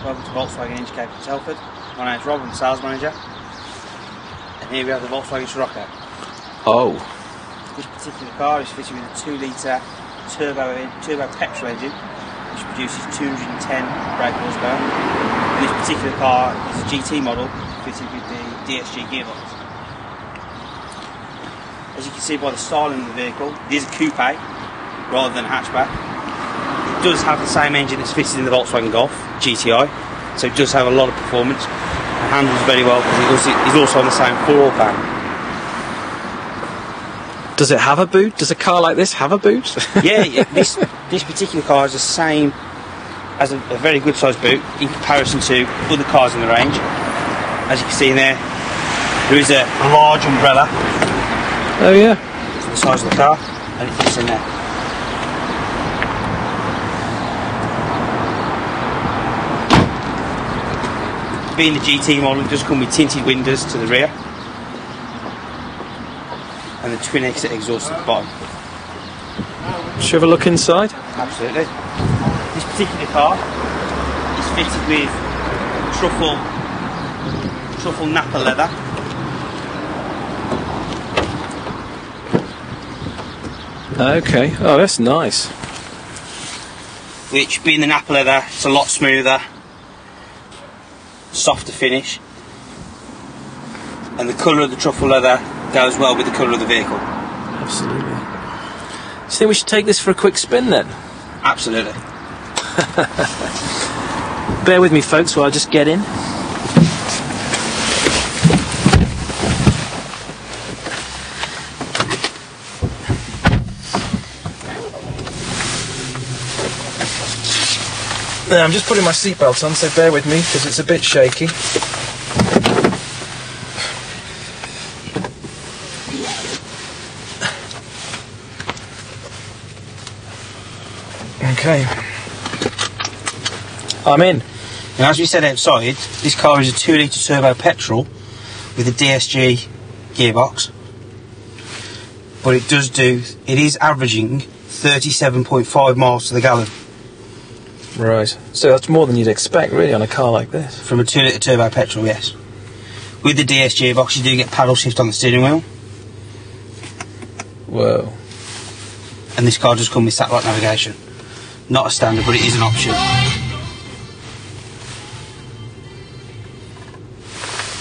welcome to Volkswagen Inchcape Telford. My name is Rob, I'm the sales manager. And here we have the Volkswagen Scirocco. Oh. This particular car is fitted with a 2 litre turbo petrol engine which produces 210 brake horsepower. And this particular car is a GT model fitted with the DSG gearbox. As you can see by the styling of the vehicle, it is a coupe rather than a hatchback. It does have the same engine that's fitted in the Volkswagen Golf GTI, so it does have a lot of performance. It handles very well because it is also on the same 4-wheel pan. Does it have a boot? Does a car like this have a boot? Yeah, this particular car is the same as a very good sized boot in comparison to other cars in the range. As you can see in there is a large umbrella. Oh yeah. To the size of the car, and it fits in there. Being the GT model, it does come with tinted windows to the rear and the twin exit exhaust at the bottom. Should we have a look inside? Absolutely. This particular car is fitted with truffle Napa leather. Okay. Oh, that's nice. Which, being the Napa leather, it's a lot smoother, softer finish, and the colour of the truffle leather goes well with the colour of the vehicle. Absolutely. Do you think we should take this for a quick spin then? Absolutely. Bear with me, folks, while I just get in. There, I'm just putting my seatbelt on, so bear with me because it's a bit shaky. Okay, I'm in. Now, as we said outside, this car is a 2 litre turbo petrol with a DSG gearbox, but it is averaging 37.5 miles to the gallon. Right, so that's more than you'd expect really on a car like this. From a 2 litre turbo petrol, yes. With the DSG gearbox, you do get paddle shift on the steering wheel. Whoa. And this car does come with satellite navigation. Not a standard, but it is an option.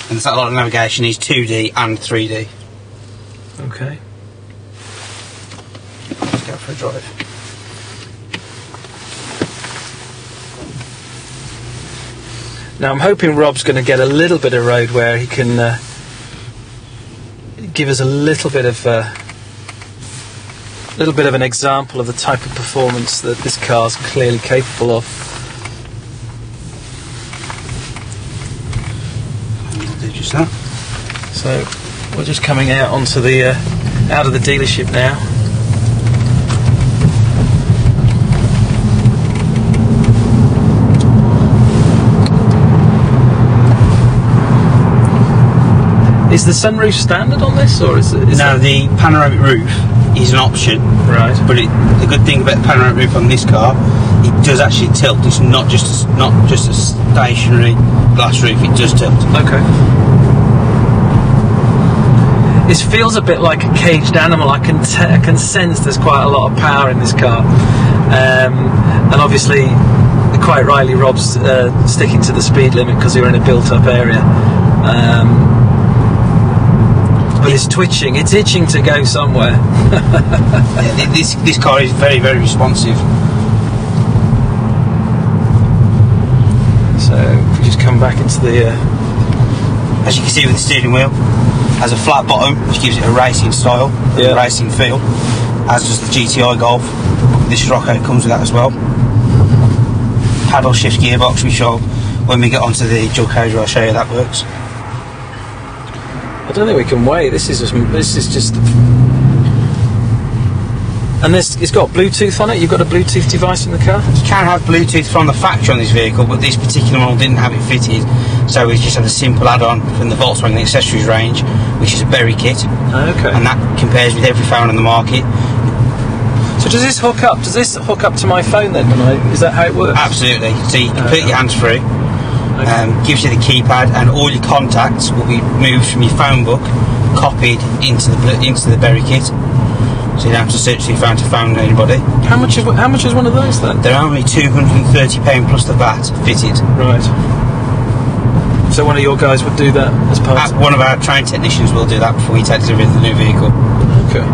And the satellite navigation is 2D and 3D. Okay. Let's go for a drive. Now I'm hoping Rob's going to get a little bit of road where he can give us a little bit of an example of the type of performance that this car's clearly capable of. I'll do just that. So we're just coming out onto the out of the dealership now. Is the sunroof standard on this, or is it? No, the panoramic roof is an option. Right. But the good thing about the panoramic roof on this car, it does actually tilt. It's not just a stationary glass roof. It does tilt. Okay. This feels a bit like a caged animal. I can sense there's quite a lot of power in this car, and obviously, quite rightly, Rob's sticking to the speed limit because we're in a built-up area. But it's twitching, it's itching to go somewhere. Yeah, this car is very, very responsive. So if we just come back into the... As you can see with the steering wheel, has a flat bottom which gives it a racing style, a racing feel, as does the GTI Golf. This Scirocco comes with that as well. Paddle shift gearbox, which when we get onto the jug cage, I'll show you that works. I don't think we can wait. This is just. And it's got Bluetooth on it. You've got a Bluetooth device in the car. You can have Bluetooth from the factory on this vehicle, but this particular model didn't have it fitted, so we just had a simple add-on from the Volkswagen accessories range, which is a Berry kit. Okay. And that compares with every phone on the market. So does this hook up? Does this hook up to my phone then? Is that how it works? Absolutely. So you can put your hands free. Okay. Gives you the keypad, and all your contacts will be moved from your phone book, copied into the berry kit. So you don't have to search through phone to phone anybody. How much is one of those then? They're only £230 plus the VAT fitted. Right. So one of your guys would do that as part of... One of our train technicians will do that before he takes delivery of the new vehicle. Okay.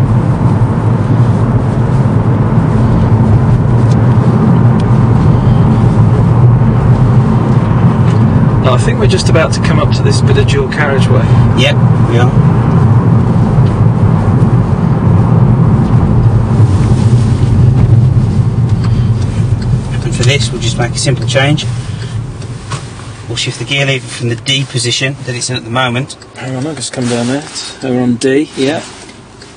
I think we're just about to come up to this bit of dual carriageway. Yep, we are. For this, we'll just make a simple change. We'll shift the gear lever from the D position that it's in at the moment. Hang on, I'll just come down there. We're on D, yeah.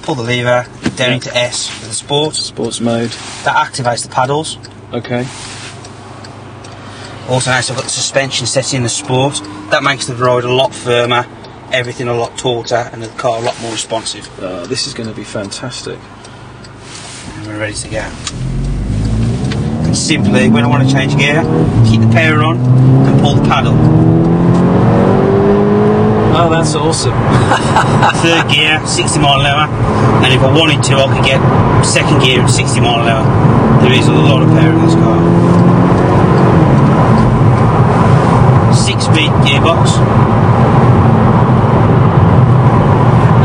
Pull the lever down into S for the sport. Sports mode. That activates the paddles. Okay. Also, now I've got the suspension set in the sport. That makes the ride a lot firmer, everything a lot tauter, and the car a lot more responsive. This is going to be fantastic. And we're ready to go. Simply, when I want to change gear, keep the power on and pull the paddle. Oh, that's awesome. Third gear, 60 mile an hour, and if I wanted to, I could get second gear at 60 mile an hour. There is a lot of power in this car. 6-speed gearbox.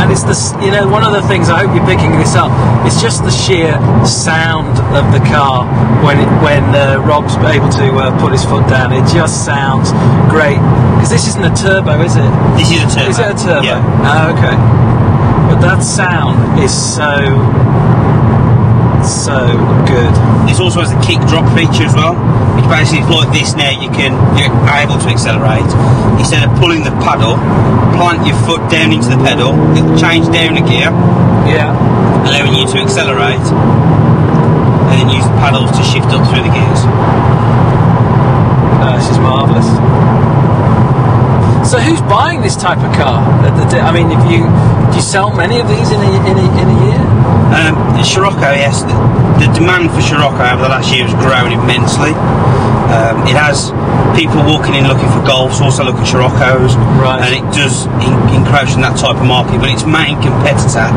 And it's this, you know, one of the things, I hope you're picking this up, it's just the sheer sound of the car when Rob's able to put his foot down. It just sounds great. Because this isn't a turbo, is it? This is a turbo. Is it a turbo? Yeah. Oh, okay. But that sound is so good. This also has the kick drop feature as well, which basically, if like this now, you're able to accelerate. Instead of pulling the paddle, plant your foot down into the pedal, it'll change down a gear, yeah, allowing you to accelerate, and then use the paddles to shift up through the gears. This is marvellous. So who's buying this type of car? I mean, do you sell many of these in a year? Scirocco, yes. The demand for Scirocco over the last year has grown immensely. It has people walking in looking for Golfs, also looking at Sciroccos, right. And it does encroach in that type of market. But its main competitor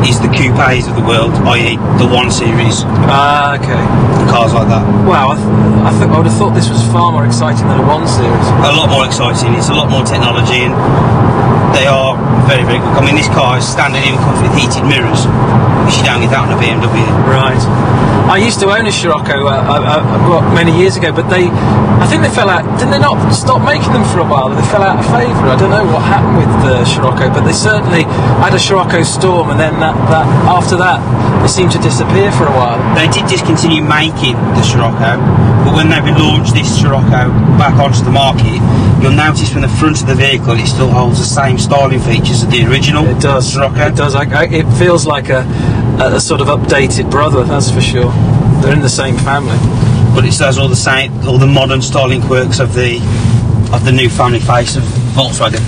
is the coupes of the world, i.e. the 1 Series. Okay. The cars like that. Wow, I would have thought this was far more exciting than a 1 Series. A lot more exciting. It's a lot more technology, and they are very, very good. I mean, this car is standard, even comes with heated mirrors, which you don't get that on a BMW. Right. I used to own a Scirocco many years ago, but I think they fell out. Didn't they not stop making them for a while? They fell out of favour. I don't know what happened with the Scirocco, but they certainly had a Scirocco Storm, and then after that, they seemed to disappear for a while. They did discontinue making the Scirocco, but when they relaunched this Scirocco back onto the market, you'll notice from the front of the vehicle it still holds the same styling features as the original. It does. Scirocco. It does. It feels like a sort of updated brother. That's for sure. They're in the same family. But it has all the modern styling quirks of the new family face of Volkswagen.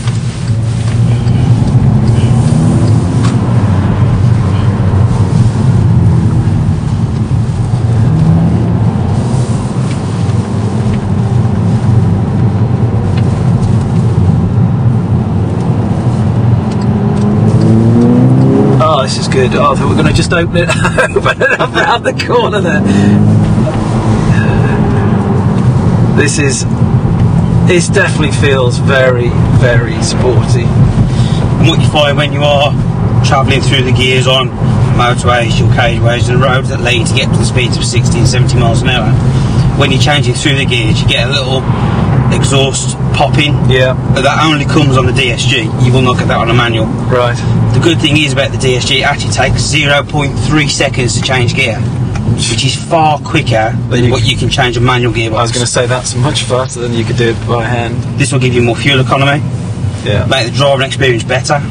Oh, this is good. Oh, I thought we were going to just open it up around the corner there. It definitely feels very, very sporty. And what you find when you are travelling through the gears on motorways, dual carriageways and roads that lead to get to the speeds of 60 and 70 miles an hour, when you're changing through the gears, you get a little exhaust popping. Yeah. But that only comes on the DSG. You will not get that on a manual. Right. The good thing is about the DSG, it actually takes 0.3 seconds to change gear, which is far quicker than what you can change a manual gearbox. I was going to say that's much faster than you could do it by hand. This will give you more fuel economy, make the driving experience better,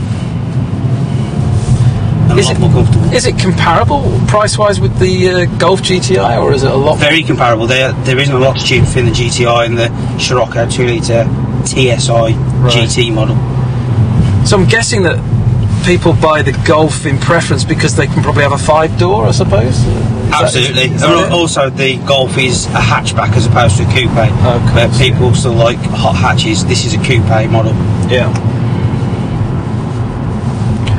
and a lot more comfortable. Is it comparable price-wise with the Golf GTI, or is it a lot? Very comparable. There isn't a lot cheaper between the GTI and the Scirocco 2-litre TSI GT model. So I'm guessing that people buy the Golf in preference because they can probably have a 5-door, I suppose. Absolutely. Also, the Golf is a hatchback as opposed to a coupe. Where people still like hot hatches. This is a coupe model. Yeah.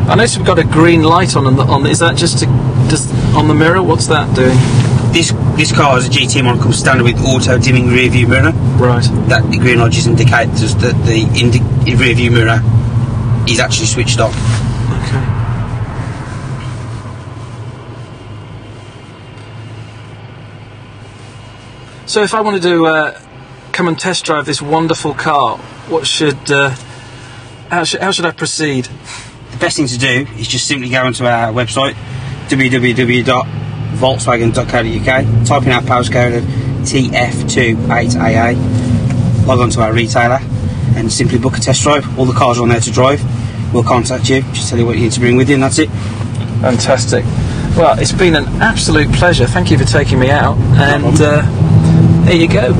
I noticed we've got a green light on. Is that just on the mirror? What's that doing? This car is a GT model, comes standard with auto dimming rear view mirror. Right. That the green light just indicates that the rear view mirror is actually switched on. Okay. So if I wanted to come and test drive this wonderful car, how should I proceed? The best thing to do is just simply go onto our website, www.volkswagen.co.uk, type in our postcode of TF28AA, log on to our retailer and simply book a test drive. All the cars are on there to drive. We'll contact you, just tell you what you need to bring with you, and that's it. Fantastic. Well, it's been an absolute pleasure. Thank you for taking me out, and here you go.